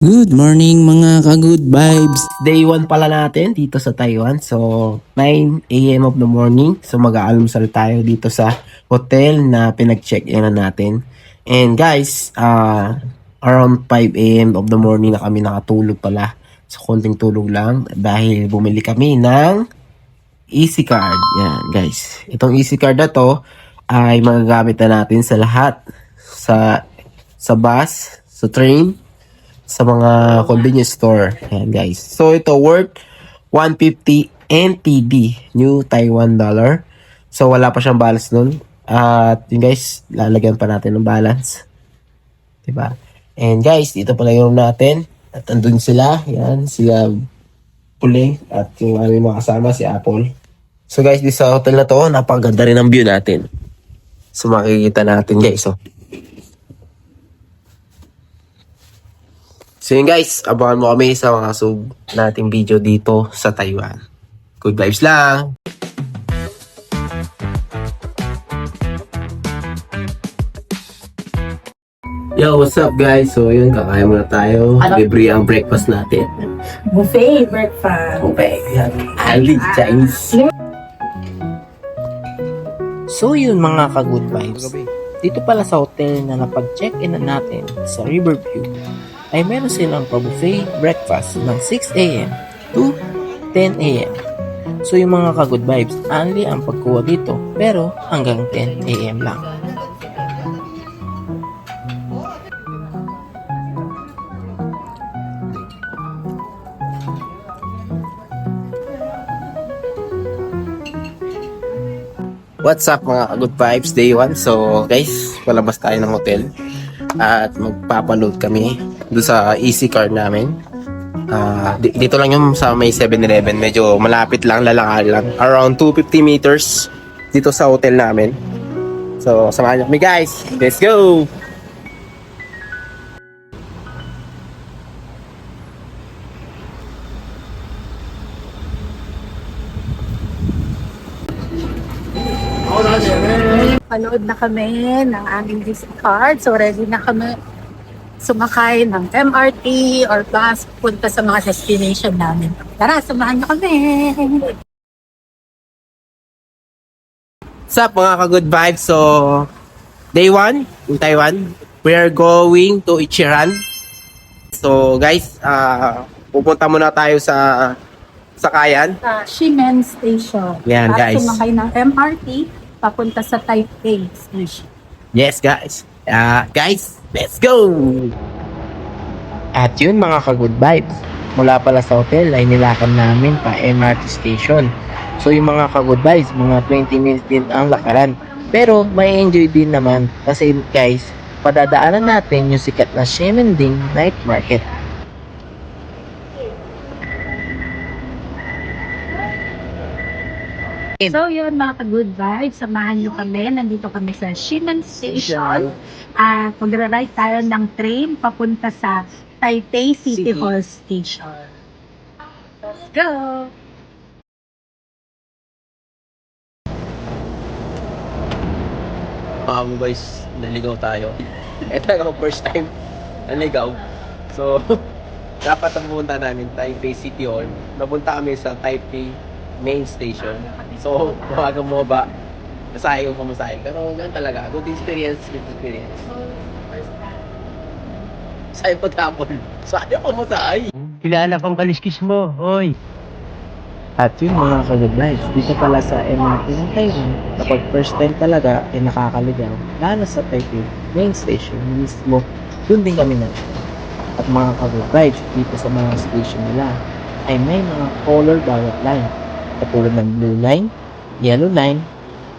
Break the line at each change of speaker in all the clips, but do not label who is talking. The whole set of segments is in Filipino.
Good morning mga ka-good vibes!
Day 1 pala natin dito sa Taiwan. So, 9 a.m. of the morning. So, mag-aalmusal tayo dito sa hotel na pinag-check-in natin. And guys, around 5 a.m. of the morning na kami nakatulog pala. So, konting tulog lang dahil bumili kami ng Easy Card. Yan guys. Itong Easy Card na to ay magagamit na natin sa lahat. Sa bus, sa train, sa mga convenience store. Ayan guys. So ito worth 150 NTD, New Taiwan Dollar. So wala pa siyang balance nun. At yun guys, lalagyan pa natin ng balance. Diba? And guys, dito pala yung natin. At andun sila. Yan, sila Puling. At yung aming mga kasama, si Apple. So guys, dito sa hotel na to, napakaganda rin ang view natin. So makikita natin guys. So yun guys, abangan mo kami sa mga sub nating video dito sa Taiwan. Good vibes lang! Yo, what's up guys? So yun, kakain muna tayo. Libre ang breakfast natin.
Buffet breakfast.
Okay, yan. Ali Chinese.
So yun mga ka-good vibes, dito pala sa hotel na napag-check-in na natin sa Riverview, ay meron silang pa-buffet breakfast ng 6 a.m. to 10 a.m. So yung mga ka-good vibes, only ang pagkuha dito, pero hanggang 10 a.m. lang.
What's up mga good vibes, day 1. So guys, palabas tayo ng hotel at magpapaload kami doon sa Easy Card namin. Dito lang yung sa may 7-Eleven, medyo malapit lang, lalakad lang. Around 250 meters dito sa hotel namin. So samahan niyo kami guys, let's go!
Panood na kami ng aming visit card. So ready na kami sumakay ng MRT or bus punta sa mga destination namin. Tara, samahan niyo kami!
What's up mga ka-good vibes? So, day 1 in Taiwan, we are going to Ichiran. So guys, pupunta muna tayo sa sakayan.
Sa Shimen Station.
Yan,
para
guys.
sumakay ng MRT papunta sa Taipei Station.
Yes guys. Guys, let's go!
At yun mga ka-good vibes, mula pala sa hotel ay nilakad namin pa MRT station. So yung mga ka-good vibes, mga 20 minutes din ang lakaran. Pero may enjoy din naman kasi guys, padadaanan natin yung sikat na Ximending Night Market.
So yun mga ka-good vibes, samahan nyo kami. Nandito kami sa Shimen Station. At magra-ride tayo ng train papunta sa Taipei City Hall Station. Let's go!
Guys, naligaw tayo. Ito ang first time naligaw. So, dapat ang pumunta namin Taipei City Hall. Napunta kami sa Taipei Main Station. So, huwagan mo ba? Masahe ko pamasahe. Pero ganun talaga. Good experience, good experience. Sa'yo pa tapon. Sa'yo pa masahe.
Kilala pang kaliskis mo, oy! At yun mga ka-good vibes, dito pala sa MRT ng Taiwan, kapag first time talaga ay nakakaligaw, lalo sa Taipei Main Station mismo, dun din kami na. At mga ka-good vibes, dito sa mga station nila, ay may mga color bawat line. Katulad ng blue line, yellow line,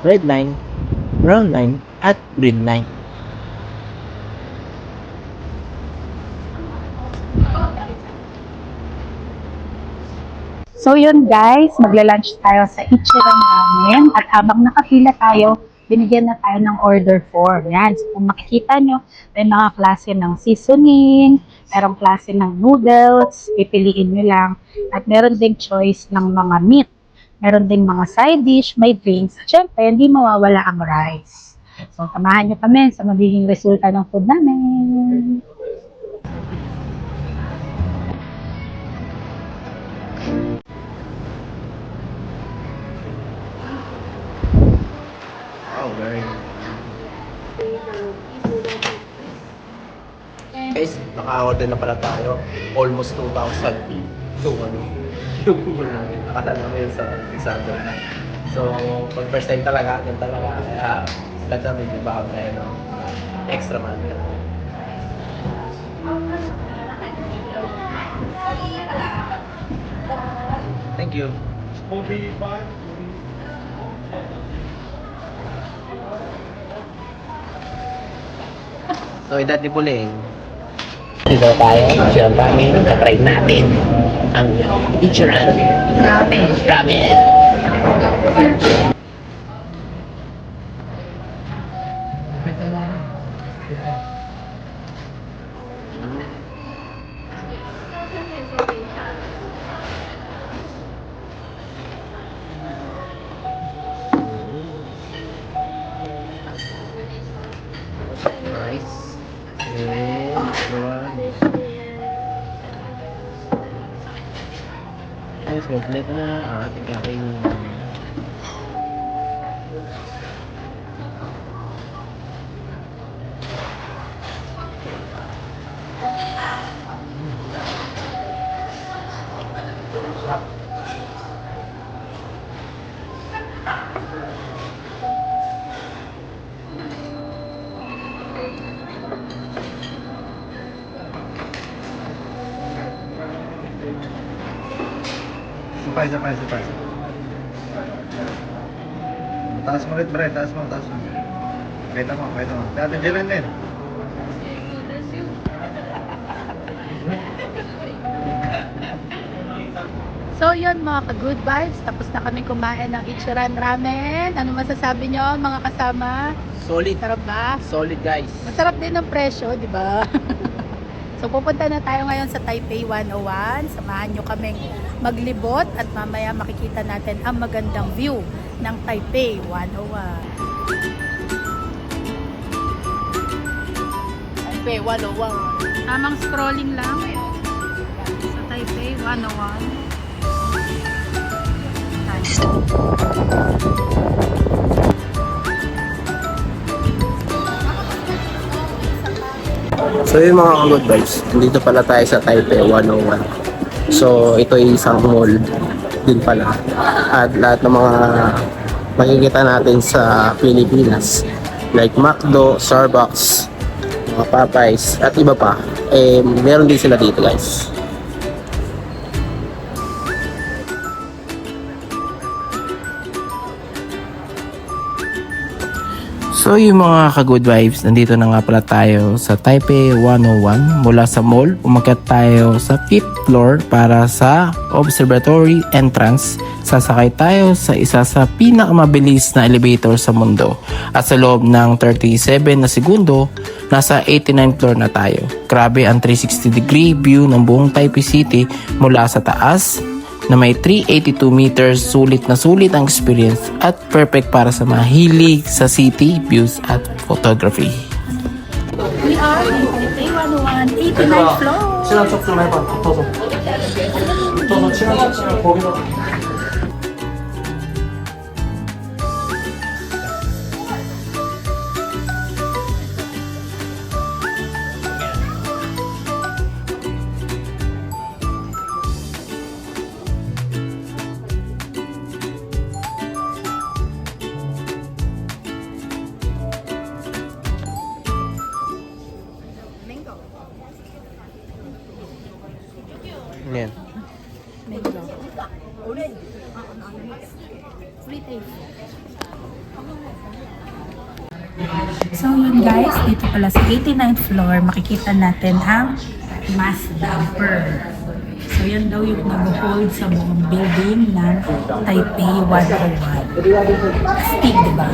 red line, brown line, at green line.
So yun guys, magla-lunch tayo sa Ichiran namin at habang nakapila tayo, binigyan na tayo ng order form. Yan, so kung makikita nyo, may mga klase ng seasoning, merong klase ng noodles, pipiliin nyo lang, at meron ding choice ng mga meat. Meron ding mga side dish, may drinks, at syempre, hindi mawawala ang rice. So samahan nyo kami sa magiging resulta ng food namin.
naka-order na pala tayo. Almost 2,000. So, yung nakata namin sa Alexander. So, pag first time talaga, yan talaga. Kaya, lahat namin yung baka may extra man. Thank you. So, edad ni Puling. Dito tayo, siya kami, try natin ang Ichiran Ramen. Nice. And one. Ayos, complete na ang ating kakainin.
Supay. Taas mo ulit, Bre. Taas mo. Kita mo. Dati dyan din.
So yun mga ka-good vibes, tapos na kami kumain ng Ichiran Ramen. Ano masasabi nyo mga kasama?
Solid.
Sarap ba?
Solid, guys.
Masarap din ang presyo, di ba? So pupunta na tayo ngayon sa Taipei 101. Samahan nyo kaming maglibot at mamaya makikita natin ang magandang view ng Taipei 101.
Taipei 101.
Tamang scrolling lang sa Taipei 101.
So yung mga good vibes, dito pala tayo sa Taipei 101. So ito ay isang mall din pala. At lahat ng mga makikita natin sa Pilipinas like McDo, Starbucks, mga Popeyes at iba pa, meron din sila dito, guys.
So yung mga ka-good vibes, nandito na nga pala tayo sa Taipei 101. Mula sa mall, umakyat tayo sa 5th floor para sa observatory entrance. Sasakay tayo sa isa sa pinakamabilis na elevator sa mundo. At sa loob ng 37 na segundo, nasa 89th floor na tayo. Grabe ang 360 degree view ng buong Taipei City mula sa taas, na may 382 meters. Sulit na sulit ang experience at perfect para sa mahilig sa city views at photography.
We are in Taipei 101, 89th floor.
Yan.
So yun guys, dito pala sa 89th floor, makikita natin ang mass damper. So yan daw yung nag-hold sa buong building ng Taipei 101. Astig, diba?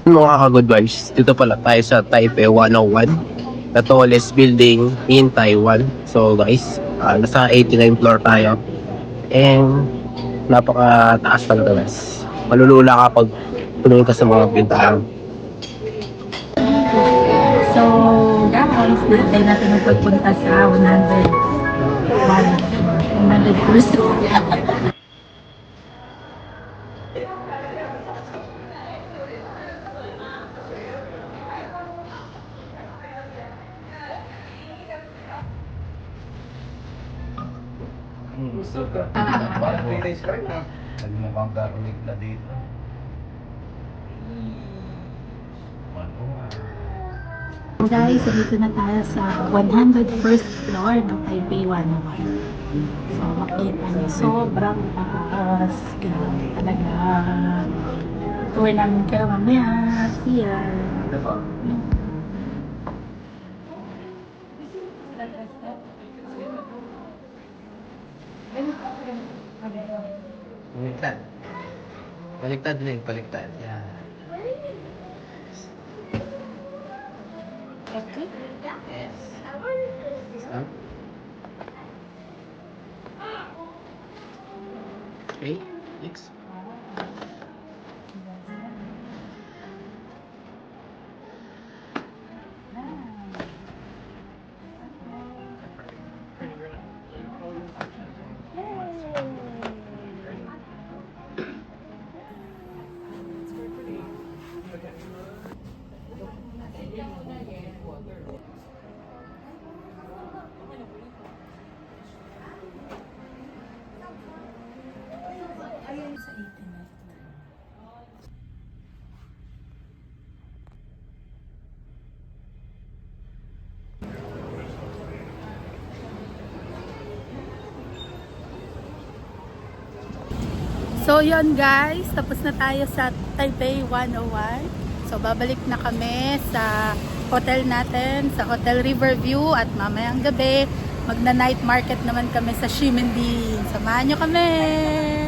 Mga ka-good vibes, dito pala tayo sa Taipei 101, the tallest building in Taiwan. So guys, nasa 89th floor tayo. And napaka-taas talaga guys. Malulula ka pag tumingin ka sa mga pintahan.
So, guys, natin natin magpagpunta sa 100 first floor.
Parang 3 days ka rin ha. Nagmukhang garinig na dito.
Guys, so dito na tayo sa 101st floor ng Taipei 101. So, makita niyo, sobrang taas. Grabe talaga. Tour namin kayo mamaya. See ya.
Baliktad. Baliktad rin, baliktad. Yan. Yes. So, okay, next.
So yun guys, tapos na tayo sa Taipei 101. So babalik na kami sa hotel natin, sa Hotel Riverview, at mamayang gabi magna night market naman kami sa Ximending. Samahan nyo kami!